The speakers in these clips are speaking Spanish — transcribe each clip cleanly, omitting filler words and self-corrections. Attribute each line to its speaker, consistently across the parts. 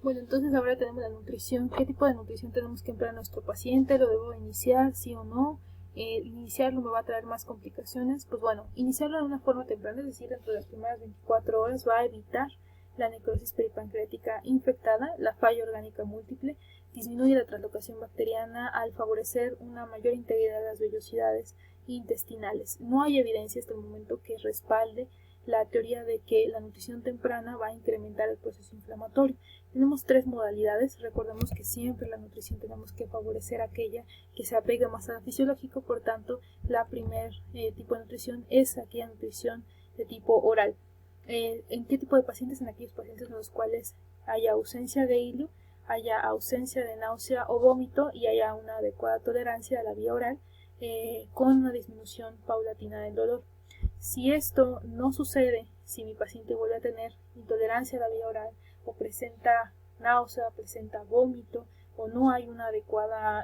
Speaker 1: Bueno, entonces ahora tenemos la nutrición. ¿Qué tipo de nutrición tenemos que emplear a nuestro paciente? ¿Lo debo iniciar, sí o no? ¿Iniciarlo me va a traer más complicaciones? Pues bueno, iniciarlo de una forma temprana, es decir, dentro de las primeras 24 horas, va a evitar la necrosis peripancreática infectada, la falla orgánica múltiple, disminuye la translocación bacteriana al favorecer una mayor integridad de las vellosidades intestinales. No hay evidencia hasta el momento que respalde la teoría de que la nutrición temprana va a incrementar el proceso inflamatorio. Tenemos tres modalidades. Recordemos que siempre la nutrición tenemos que favorecer aquella que se apegue más a lo fisiológico. Por tanto, la primer tipo de nutrición es aquella nutrición de tipo oral. ¿En qué tipo de pacientes? En aquellos pacientes en los cuales haya ausencia de hilio, haya ausencia de náusea o vómito y haya una adecuada tolerancia a la vía oral, con una disminución paulatina del dolor. Si esto no sucede, si mi paciente vuelve a tener intolerancia a la vía oral o presenta náusea, presenta vómito o no hay una adecuada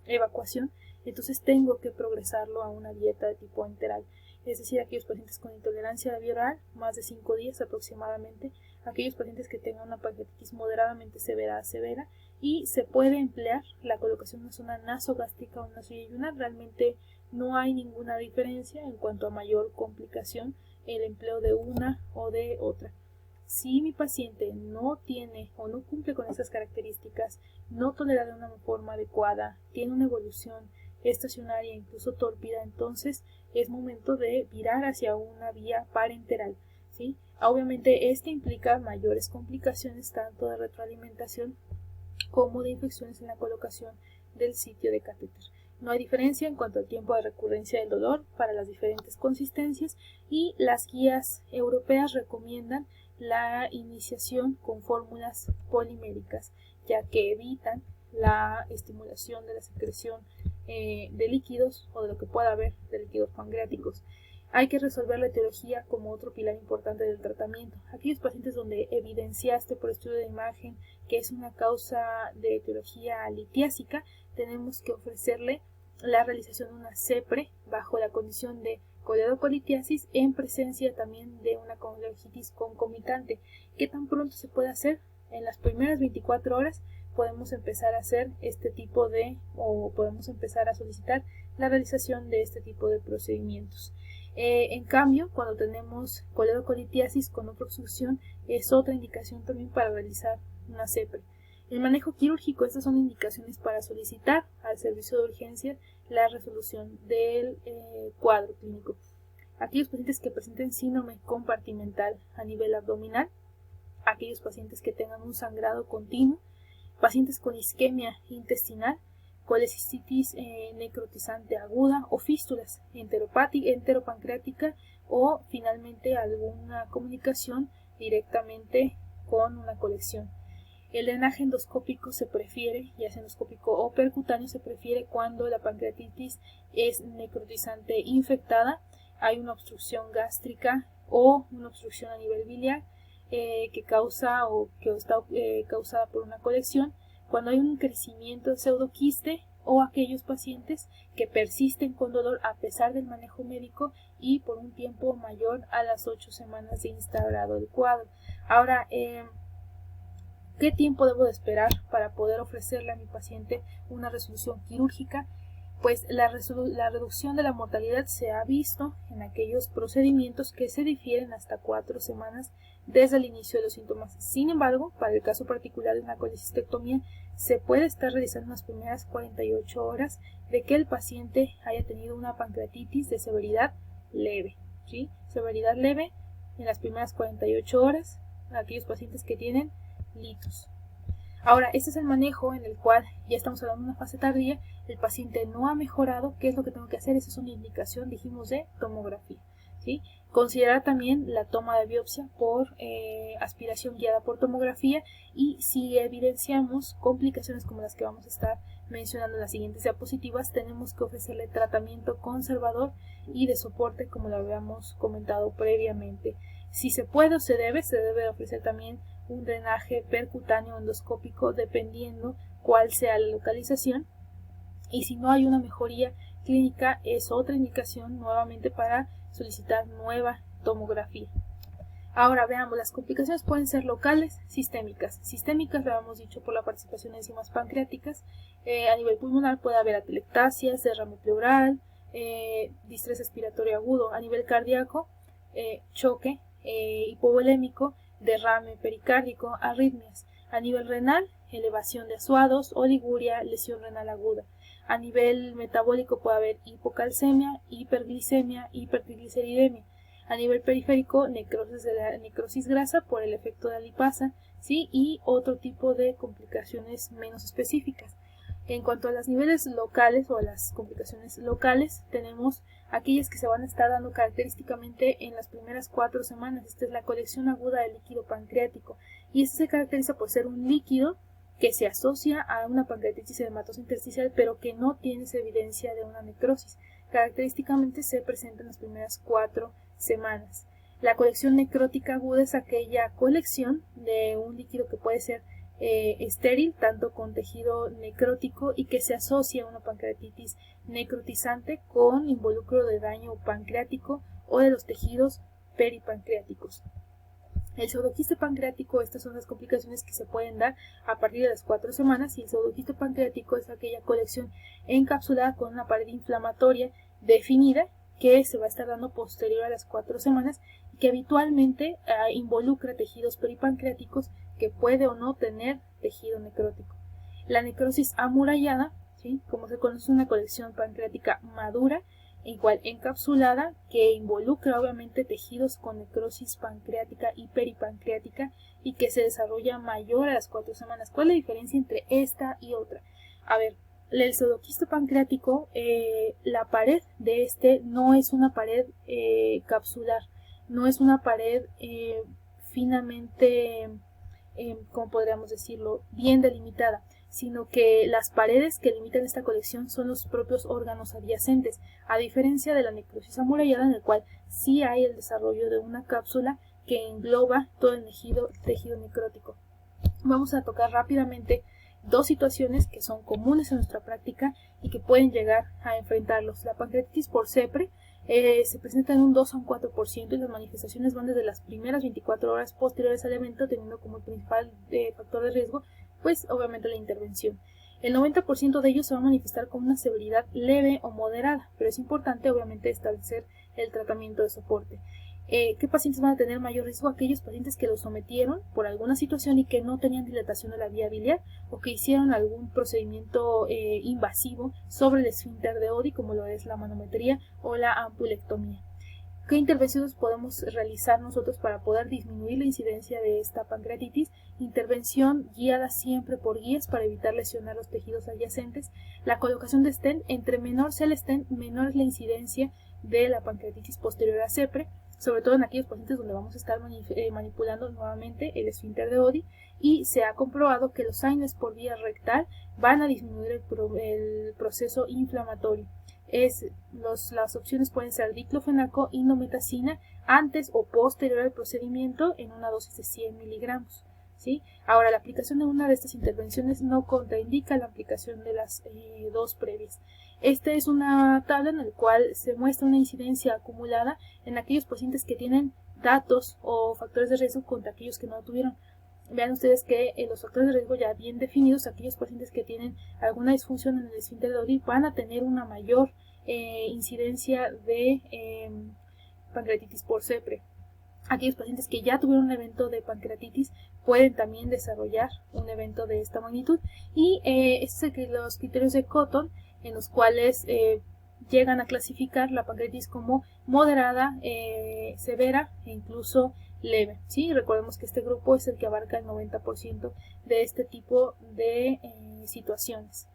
Speaker 1: evacuación, entonces tengo que progresarlo a una dieta de tipo enteral. Es decir, aquellos pacientes con intolerancia a la vía oral, más de 5 días aproximadamente, aquellos pacientes que tengan una pancreatitis moderadamente severa, y se puede emplear la colocación de una zona nasogástrica o nasoyeyunar. Realmente no hay ninguna diferencia en cuanto a mayor complicación el empleo de una o de otra. Si mi paciente no tiene o no cumple con estas características, no tolera de una forma adecuada, tiene una evolución estacionaria, incluso tórpida, entonces es momento de virar hacia una vía parenteral, ¿sí? Obviamente este implica mayores complicaciones tanto de retroalimentación como de infecciones en la colocación del sitio de catéter. No hay diferencia en cuanto al tiempo de recurrencia del dolor para las diferentes consistencias y las guías europeas recomiendan la iniciación con fórmulas poliméricas, ya que evitan la estimulación de la secreción de líquidos o de lo que pueda haber de líquidos pancreáticos. Hay que resolver la etiología como otro pilar importante del tratamiento. Aquellos pacientes donde evidenciaste por estudio de imagen que es una causa de etiología litiásica, tenemos que ofrecerle la realización de una CEPRE bajo la condición de coledocolitiasis en presencia también de una coledogitis concomitante. ¿Qué tan pronto se puede hacer? En las primeras 24 horas podemos empezar a hacer podemos empezar a solicitar la realización de este tipo de procedimientos. En cambio, cuando tenemos coledocolitiasis con otra obstrucción, es otra indicación también para realizar una CEPRE. El manejo quirúrgico, estas son indicaciones para solicitar al servicio de urgencia la resolución del cuadro clínico. Aquellos pacientes que presenten síndrome compartimental a nivel abdominal, aquellos pacientes que tengan un sangrado continuo, pacientes con isquemia intestinal, colecistitis necrotizante aguda o fístulas enteropancreática o finalmente alguna comunicación directamente con una colección. El drenaje endoscópico se prefiere, ya sea endoscópico o percutáneo, se prefiere cuando la pancreatitis es necrotizante infectada, hay una obstrucción gástrica o una obstrucción a nivel biliar que causa o que está causada por una colección, cuando hay un crecimiento de pseudoquiste o aquellos pacientes que persisten con dolor a pesar del manejo médico y por un tiempo mayor a las 8 semanas de instaurado el cuadro. Ahora, ¿qué tiempo debo de esperar para poder ofrecerle a mi paciente una resolución quirúrgica? Pues la reducción de la mortalidad se ha visto en aquellos procedimientos que se difieren hasta 4 semanas desde el inicio de los síntomas. Sin embargo, para el caso particular de una colecistectomía, se puede estar realizando en las primeras 48 horas de que el paciente haya tenido una pancreatitis de severidad leve, ¿sí? Severidad leve en las primeras 48 horas, aquellos pacientes que tienen litos. Ahora, este es el manejo en el cual ya estamos hablando de una fase tardía, el paciente no ha mejorado. ¿Qué es lo que tengo que hacer? Esa es una indicación, dijimos, de tomografía, ¿sí? Considerar también la toma de biopsia por aspiración guiada por tomografía, y si evidenciamos complicaciones como las que vamos a estar mencionando en las siguientes diapositivas, tenemos que ofrecerle tratamiento conservador y de soporte como lo habíamos comentado previamente. Si se puede o se debe ofrecer también un drenaje percutáneo endoscópico dependiendo cuál sea la localización, y si no hay una mejoría clínica es otra indicación nuevamente para solicitar nueva tomografía. Ahora veamos, las complicaciones pueden ser locales, sistémicas. Sistémicas, lo habíamos dicho, por la participación de enzimas pancreáticas. A nivel pulmonar puede haber atelectasias, derrame pleural, distrés respiratorio agudo. A nivel cardíaco, choque hipovolémico, derrame pericárdico, arritmias. A nivel renal, elevación de azuados, oliguria, lesión renal aguda. A nivel metabólico puede haber hipocalcemia, hiperglicemia, hipertrigliceridemia. A nivel periférico, necrosis grasa por el efecto de la lipasa, ¿sí? Y otro tipo de complicaciones menos específicas. En cuanto a los niveles locales o a las complicaciones locales, tenemos aquellas que se van a estar dando característicamente en las primeras 4 semanas. Esta es la colección aguda del líquido pancreático, y este se caracteriza por ser un líquido que se asocia a una pancreatitis edematosa intersticial, pero que no tiene evidencia de una necrosis. Característicamente se presenta en las primeras 4 semanas. La colección necrótica aguda es aquella colección de un líquido que puede ser estéril, tanto con tejido necrótico, y que se asocia a una pancreatitis necrotizante con involucro de daño pancreático o de los tejidos peripancreáticos. El pseudoquiste pancreático, estas son las complicaciones que se pueden dar a partir de las 4 semanas, y el pseudoquiste pancreático es aquella colección encapsulada con una pared inflamatoria definida que se va a estar dando posterior a las 4 semanas y que habitualmente involucra tejidos peripancreáticos que puede o no tener tejido necrótico. La necrosis amurallada, ¿sí? Como se conoce, una colección pancreática madura, igual encapsulada, que involucra obviamente tejidos con necrosis pancreática y peripancreática y que se desarrolla mayor a las 4 semanas. ¿Cuál es la diferencia entre esta y otra? A ver, el pseudoquiste pancreático, la pared de este no es una pared capsular, no es una pared finamente, como podríamos decirlo, bien delimitada, sino que las paredes que limitan esta colección son los propios órganos adyacentes, a diferencia de la necrosis amurallada, en el cual sí hay el desarrollo de una cápsula que engloba todo el tejido necrótico. Vamos a tocar rápidamente 2 situaciones que son comunes en nuestra práctica y que pueden llegar a enfrentarlos. La pancreatitis por CEPRE se presenta en un 2 a un 4% y las manifestaciones van desde las primeras 24 horas posteriores al evento, teniendo como principal factor de riesgo, pues obviamente la intervención. El 90% de ellos se va a manifestar con una severidad leve o moderada, pero es importante obviamente establecer el tratamiento de soporte. ¿Qué pacientes van a tener mayor riesgo? Aquellos pacientes que los sometieron por alguna situación y que no tenían dilatación de la vía biliar o que hicieron algún procedimiento invasivo sobre el esfínter de Oddi, como lo es la manometría o la ampulectomía. ¿Qué intervenciones podemos realizar nosotros para poder disminuir la incidencia de esta pancreatitis? Intervención guiada siempre por guías para evitar lesionar los tejidos adyacentes. La colocación de stent, entre menor sea el stent, menor es la incidencia de la pancreatitis posterior a CEPRE, sobre todo en aquellos pacientes donde vamos a estar manipulando nuevamente el esfínter de Oddi, y se ha comprobado que los AINES por vía rectal van a disminuir el proceso inflamatorio. Las opciones pueden ser diclofenaco, indometacina, antes o posterior al procedimiento en una dosis de 100 miligramos. ¿Sí? Ahora, la aplicación de una de estas intervenciones no contraindica la aplicación de las 2 previas. Esta es una tabla en la cual se muestra una incidencia acumulada en aquellos pacientes que tienen datos o factores de riesgo contra aquellos que no tuvieron. Vean ustedes que los factores de riesgo ya bien definidos, aquellos pacientes que tienen alguna disfunción en el esfínter de Oddi van a tener una mayor incidencia de pancreatitis por CEPRE. Aquellos pacientes que ya tuvieron un evento de pancreatitis pueden también desarrollar un evento de esta magnitud, y estos son los criterios de Cotton, en los cuales llegan a clasificar la pancreatitis como moderada, severa e incluso leve. ¿Sí? Recordemos que este grupo es el que abarca el 90% de este tipo de situaciones.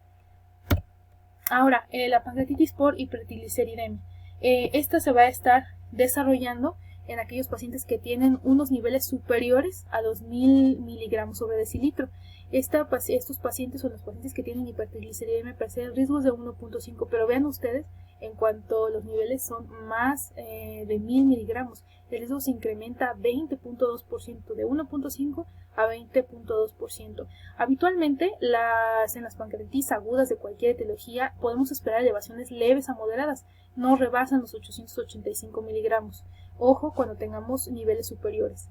Speaker 1: Ahora, la pancreatitis por hipertrigliceridemia. Esta se va a estar desarrollando en aquellos pacientes que tienen unos niveles superiores a 2000 miligramos sobre decilitro. Estos pacientes son los pacientes que tienen hipertrigliceridemia presentan riesgos de 1.5, pero vean ustedes, en cuanto los niveles son más de 1000 miligramos, el riesgo se incrementa a 20.2%, de 1.5 a 20.2%. Habitualmente, en las pancreatitis agudas de cualquier etiología podemos esperar elevaciones leves a moderadas, no rebasan los 885 miligramos. Ojo cuando tengamos niveles superiores.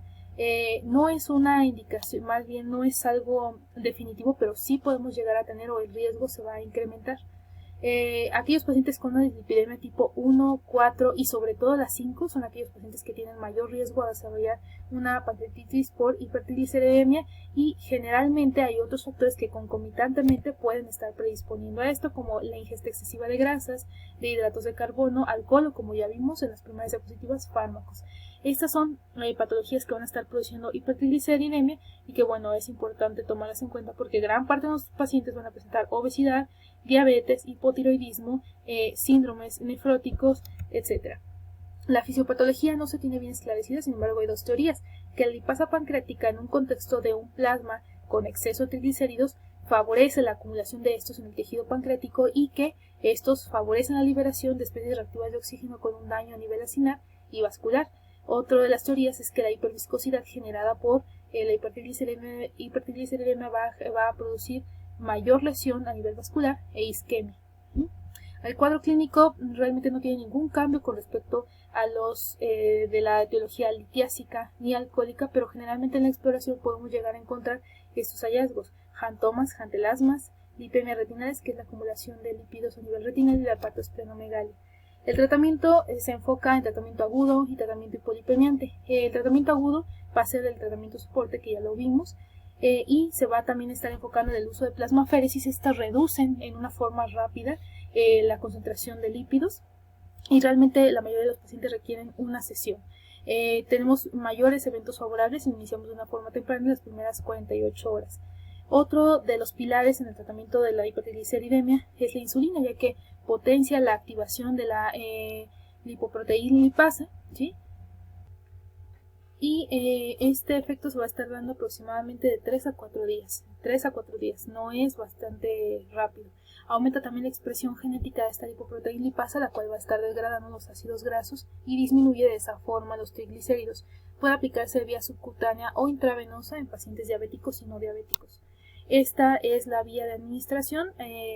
Speaker 1: No es una indicación, más bien no es algo definitivo, pero sí podemos llegar a tener o el riesgo se va a incrementar. Aquellos pacientes con una dislipidemia tipo 1, 4 y sobre todo las 5 son aquellos pacientes que tienen mayor riesgo a desarrollar una pancreatitis por hipertrigliceridemia, y generalmente hay otros factores que concomitantemente pueden estar predisponiendo a esto, como la ingesta excesiva de grasas, de hidratos de carbono, alcohol o, como ya vimos en las primeras diapositivas, fármacos. Estas son patologías que van a estar produciendo hipertrigliceridemia y que, bueno, es importante tomarlas en cuenta porque gran parte de nuestros pacientes van a presentar obesidad, diabetes, hipotiroidismo, síndromes nefróticos, etc. La fisiopatología no se tiene bien esclarecida, sin embargo hay dos teorías: que la lipasa pancreática en un contexto de un plasma con exceso de triglicéridos favorece la acumulación de estos en el tejido pancreático y que estos favorecen la liberación de especies reactivas de oxígeno con un daño a nivel acinar y vascular. Otra de las teorías es que la hiperviscosidad generada por la hipertrigliceridemia va a producir mayor lesión a nivel vascular e isquemia. El cuadro clínico realmente no tiene ningún cambio con respecto a los de la etiología litiásica ni alcohólica, pero generalmente en la exploración podemos llegar a encontrar estos hallazgos: jantomas, jantelasmas, lipemias retinales, que es la acumulación de lípidos a nivel retinal, y la hepatosplenomegalia. El tratamiento se enfoca en tratamiento agudo y tratamiento hipolipemiante. El tratamiento agudo va a ser el tratamiento soporte, que ya lo vimos, y se va a también estar enfocando en el uso de plasmaféresis. Estas reducen en una forma rápida la concentración de lípidos y realmente la mayoría de los pacientes requieren una sesión. Tenemos mayores eventos favorables si iniciamos de una forma temprana en las primeras 48 horas. Otro de los pilares en el tratamiento de la hipertrigliceridemia es la insulina, ya que potencia la activación de la lipoproteína lipasa, ¿sí? Y este efecto se va a estar dando aproximadamente de 3 a 4 días. 3 a 4 días, no es bastante rápido. Aumenta también la expresión genética de esta lipoproteína lipasa, la cual va a estar degradando los ácidos grasos y disminuye de esa forma los triglicéridos. Puede aplicarse vía subcutánea o intravenosa en pacientes diabéticos y no diabéticos. Esta es la vía de administración,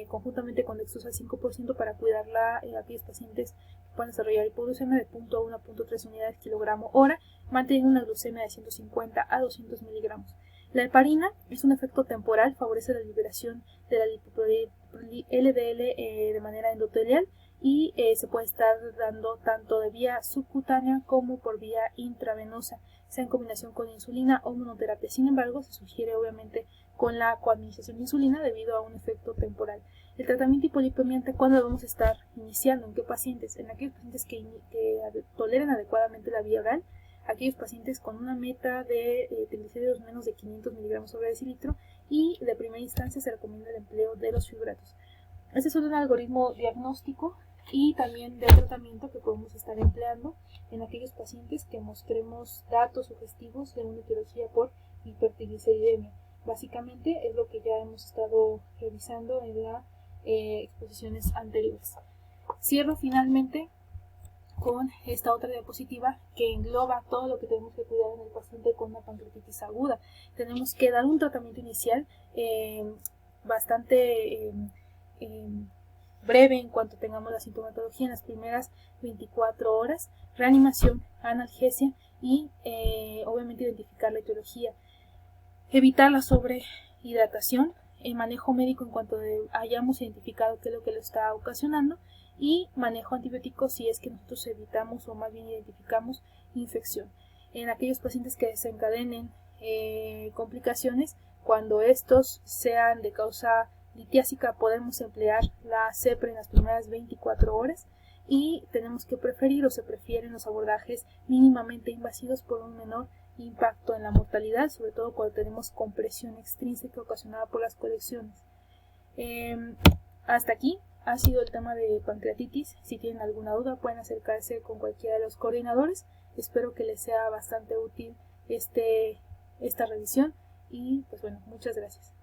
Speaker 1: conjuntamente con dextrosa al 5%, para cuidarla a aquellos pacientes que puedan desarrollar hipoglucemia de 0.1 a 0.3 unidades kilogramo hora, manteniendo una glucemia de 150 a 200 miligramos. La heparina es un efecto temporal, favorece la liberación de la lipoproteína LDL de manera endotelial y se puede estar dando tanto de vía subcutánea como por vía intravenosa, sea en combinación con insulina o monoterapia. Sin embargo, se sugiere obviamente con la coadministración de insulina debido a un efecto temporal. El tratamiento hipolipemiante, ¿cuándo lo vamos a estar iniciando? ¿En qué pacientes? En aquellos pacientes que toleren adecuadamente la vía oral, aquellos pacientes con una meta de triglicéridos menos de 500 miligramos sobre decilitro, y de primera instancia se recomienda el empleo de los fibratos. Este es un algoritmo diagnóstico y también de tratamiento que podemos estar empleando en aquellos pacientes que mostremos datos sugestivos de una etiología por hipertrigliceridemia. Básicamente es lo que ya hemos estado revisando en las exposiciones anteriores. Cierro finalmente con esta otra diapositiva que engloba todo lo que tenemos que cuidar en el paciente con una pancreatitis aguda. Tenemos que dar un tratamiento inicial bastante breve en cuanto tengamos la sintomatología en las primeras 24 horas, reanimación, analgesia y obviamente identificar la etiología. Evitar la sobrehidratación, el manejo médico en cuanto hayamos identificado qué es lo que lo está ocasionando, y manejo antibiótico si es que nosotros evitamos o más bien identificamos infección. En aquellos pacientes que desencadenen complicaciones, cuando estos sean de causa litiásica, podemos emplear la CEPRE en las primeras 24 horas y tenemos que preferir o se prefieren los abordajes mínimamente invasivos por un menor impacto en la mortalidad, sobre todo cuando tenemos compresión extrínseca ocasionada por las colecciones. Hasta aquí ha sido el tema de pancreatitis. Si tienen alguna duda pueden acercarse con cualquiera de los coordinadores. Espero que les sea bastante útil esta revisión y pues bueno, muchas gracias.